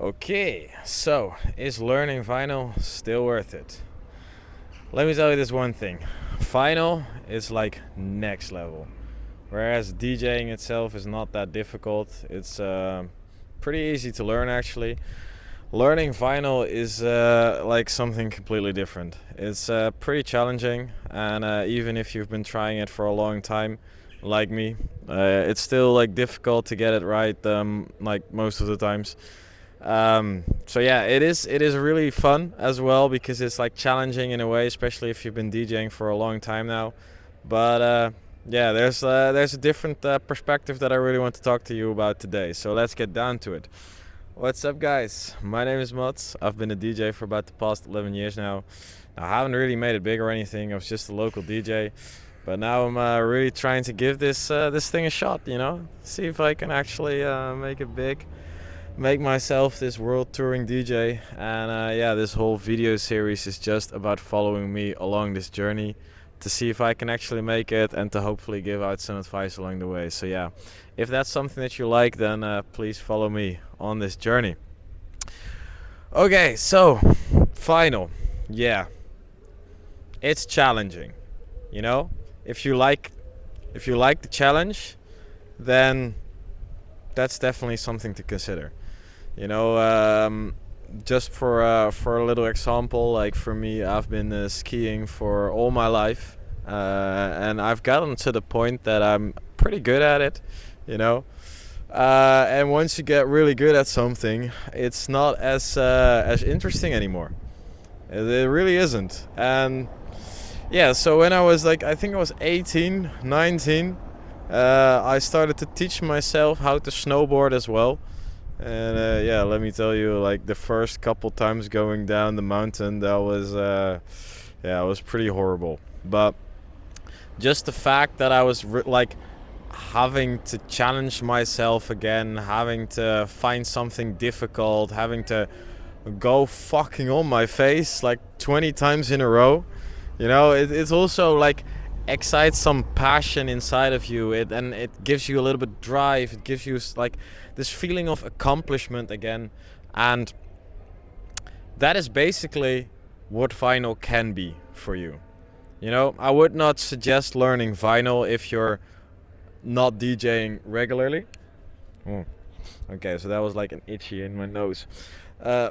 Okay, so is learning vinyl still worth it? Let me tell you this one thing. Vinyl is like next level. Whereas DJing itself is not that difficult. It's pretty easy to learn actually. Learning vinyl is like something completely different. It's pretty challenging, and even if you've been trying it for a long time, like me, it's still like difficult to get it right, like most of the times. So yeah, it is really fun as well because it's like challenging in a way, especially if you've been DJing for a long time now. But yeah, there's a different perspective that I really want to talk to you about today. So let's get down to it. What's up, guys? My name is Mats. I've been a DJ for about the past 11 years now. I haven't really made it big or anything. I was just a local DJ, but now I'm really trying to give this thing a shot. See if I can actually make it big. Make myself this world touring DJ, and yeah, this whole video series is just about following me along this journey to see if I can actually make it and to hopefully give out some advice along the way. So yeah, if that's something that you like, then please follow me on this journey. Okay, so final, yeah, it's challenging. If you like the challenge, then that's definitely something to consider. Just for a little example, like for me, I've been skiing for all my life, and I've gotten to the point that I'm pretty good at it. And once you get really good at something, it's not as interesting anymore. It really isn't. And yeah, so when I was like, I think I was 18, 19, I started to teach myself how to snowboard as well. And yeah, let me tell you, like the first couple times going down the mountain, that was it was pretty horrible. But just the fact that I was like having to challenge myself again, having to find something difficult, having to go fucking on my face like 20 times in a row, it's also like excites some passion inside of you, and it gives you a little bit of drive. It gives you like this feeling of accomplishment again, and that is basically what vinyl can be for you. I would not suggest learning vinyl if you're not DJing regularly. Okay, so that was like an itchy in my nose.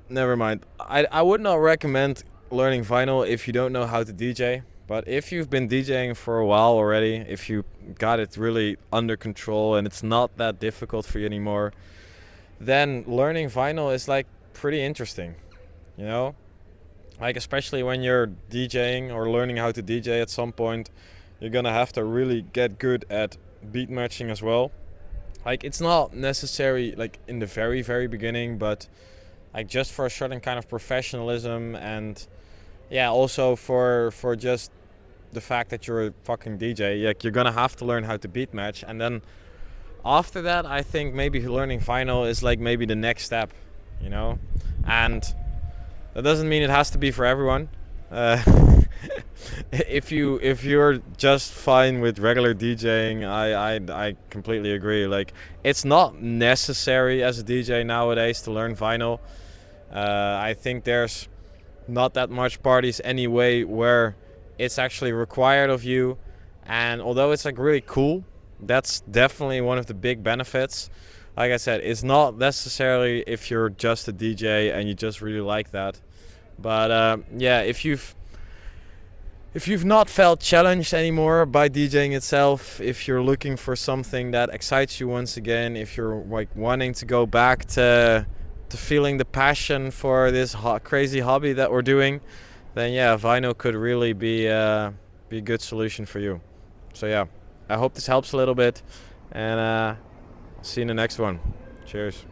Never mind. I would not recommend learning vinyl if you don't know how to DJ. But if you've been DJing for a while already, if you got it really under control and it's not that difficult for you anymore, then learning vinyl is like pretty interesting, Like especially when you're DJing or learning how to DJ at some point, you're gonna have to really get good at beat matching as well. Like it's not necessary like in the very, very beginning, but like just for a certain kind of professionalism, and yeah, also for just the fact that you're a fucking DJ, like you're gonna have to learn how to beat match, and then after that, I think maybe learning vinyl is like maybe the next step, And that doesn't mean it has to be for everyone. If you're just fine with regular DJing, I completely agree. Like it's not necessary as a DJ nowadays to learn vinyl. I think there's not that much parties anyway where it's actually required of you, and although it's like really cool, that's definitely one of the big benefits. Like I said, it's not necessarily if you're just a DJ and you just really like that, but yeah, if you've not felt challenged anymore by DJing itself, if you're looking for something that excites you once again, if you're like wanting to go back to feeling the passion for this crazy hobby that we're doing, then yeah, vinyl could really be a good solution for you. So yeah, I hope this helps a little bit, and see you in the next one. Cheers.